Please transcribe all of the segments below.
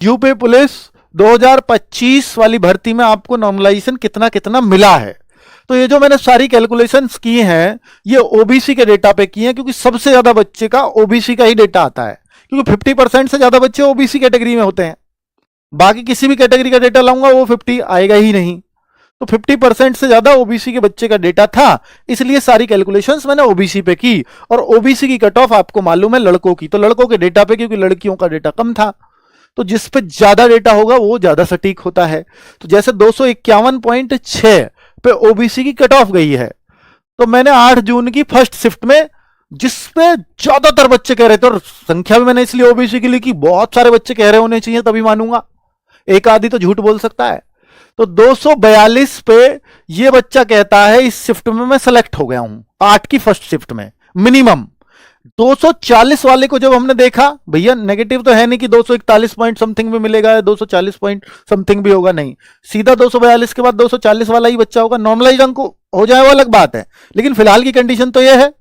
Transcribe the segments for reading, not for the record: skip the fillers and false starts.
UP police 2025 वाली भर्ती में आपको नॉर्मलाइजेशन कितना कितना मिला है। तो ये जो मैंने सारी कैलकुलेशंस की हैं ये ओबीसी के डेटा पे की हैं, क्योंकि सबसे ज्यादा बच्चे का ओबीसी का ही डेटा आता है, क्योंकि 50% से ज्यादा बच्चे ओबीसी कैटेगरी में होते हैं। बाकी किसी भी कैटेगरी का डेटा लाऊंगा वो 50 आएगा ही नहीं। तो 50% से ज्यादा ओबीसी के बच्चे का डेटा था, इसलिए सारी कैलकुलेशंस मैंने ओबीसी पे की। और ओबीसी की कट ऑफ आपको मालूम है लड़कों की, तो लड़कों के डेटा पे, क्योंकि लड़कियों का डेटा कम था, तो जिस पे ज्यादा डेटा होगा वो ज्यादा सटीक होता है। तो जैसे 251.6 पे ओबीसी की कट ऑफ गई है, तो मैंने 8 जून की फर्स्ट शिफ्ट में जिसपे ज्यादातर बच्चे कह रहे थे, और संख्या भी मैंने इसलिए ओबीसी की लिखी, बहुत सारे बच्चे कह रहे होने चाहिए तभी मानूंगा, एक आदि तो झूठ बोल सकता है। तो 242 पे ये बच्चा कहता है इस शिफ्ट में मैं सेलेक्ट हो गया हूं, 8 की फर्स्ट शिफ्ट में मिनिमम। 240 वाले को जब हमने देखा, भैया नेगेटिव तो है नहीं कि 241 पॉइंट समथिंग भी मिलेगा या 240 पॉइंट समथिंग भी होगा, नहीं, सीधा 242 के बाद 240 वाला ही बच्चा होगा। नॉर्मलाइज अंक हो जाए वो अलग बात है, लेकिन फिलहाल की कंडीशन तो यह है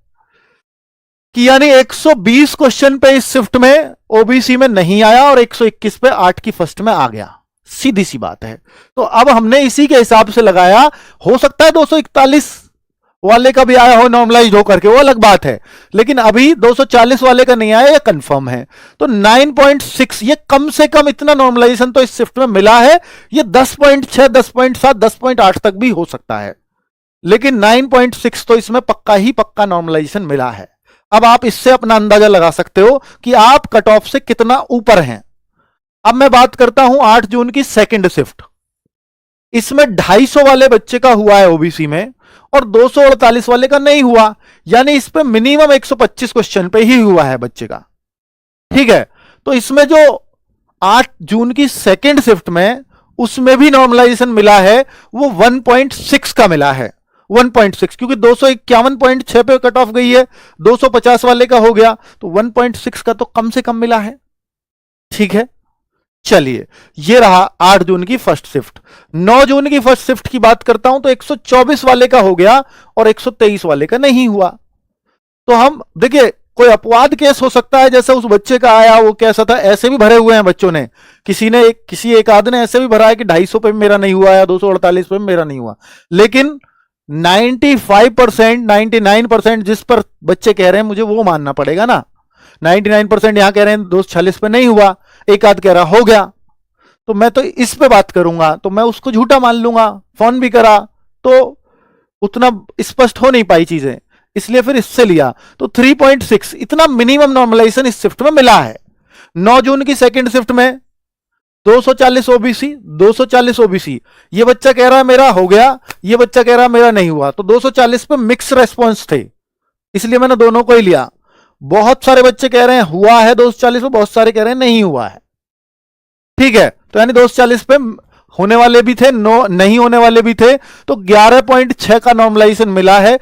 कि यानी 120 क्वेश्चन पे इस शिफ्ट में ओबीसी में नहीं आया और 121 पे 8 की फर्स्ट में आ गया, सीधी सी बात है। तो अब हमने इसी के हिसाब से लगाया, हो सकता है 241 वाले का भी आया हो नॉर्मलाइज हो करके, वो अलग बात है, लेकिन अभी 240 वाले का नहीं आया, ये कंफर्म है। तो 9.6 ये कम से कम इतना नॉर्मलाइजेशन तो इस शिफ्ट में मिला है। ये 10.6 10.7 10.8 तक भी हो सकता है, लेकिन 9.6 तो इसमें पक्का ही पक्का नॉर्मलाइजेशन मिला है। अब आप इससे अपना अंदाजा लगा सकते हो कि आप कट ऑफ से कितना ऊपर हैं। अब मैं बात करता हूं 8 जून की सेकंड शिफ्ट, इसमें 250 वाले बच्चे का हुआ है ओबीसी में और 248 वाले का नहीं हुआ, यानी इस पे मिनिमम 125 क्वेश्चन पे ही हुआ है बच्चे का, ठीक है। तो इसमें जो 8 जून की सेकंड शिफ्ट में उसमें भी नॉर्मलाइजेशन मिला है, वो 1.6 का मिला है, 1.6, क्योंकि 251.6 पे कट ऑफ गई है, 250 वाले का हो गया, तो 1.6 का तो कम से कम मिला है, ठीक है। चलिए, ये रहा 8 जून की फर्स्ट शिफ्ट। 9 जून की फर्स्ट शिफ्ट की बात करता हूं तो 124 वाले का हो गया और 123 वाले का नहीं हुआ। तो हम देखिए, कोई अपवाद केस हो सकता है, जैसे उस बच्चे का आया वो कैसा था, ऐसे भी भरे हुए हैं बच्चों ने, किसी एक आध ने ऐसे भी भरा है कि 250 पे मेरा नहीं हुआ या 248 पे मेरा नहीं हुआ, लेकिन 95% 99% जिस पर बच्चे कह रहे हैं मुझे वो मानना पड़ेगा ना। 99% यहां कह रहे हैं 246 पे नहीं हुआ, एक आध कह रहा हो गया, तो मैं तो इस पे बात करूंगा, तो मैं उसको झूठा मान लूंगा। फोन भी करा तो उतना स्पष्ट हो नहीं पाई चीजें, इसलिए फिर इससे लिया। तो 3.6 इतना मिनिमम नॉर्मलाइजेशन इस शिफ्ट में मिला है। 9 जून की सेकंड शिफ्ट में 240 ओबीसी 240 ओबीसी, ये बच्चा कह रहा है मेरा हो गया, ये बच्चा कह रहा है मेरा नहीं हुआ, तो 240 पे मिक्स रेस्पॉन्स थे, इसलिए मैंने दोनों को ही लिया। बहुत सारे बच्चे कह रहे हैं हुआ है 240 पे, बहुत सारे कह रहे हैं नहीं हुआ है, ठीक है। तो यानी 240 पे होने वाले भी थे, नहीं होने वाले भी थे, तो 11.6 का नॉर्मलाइजेशन मिला है।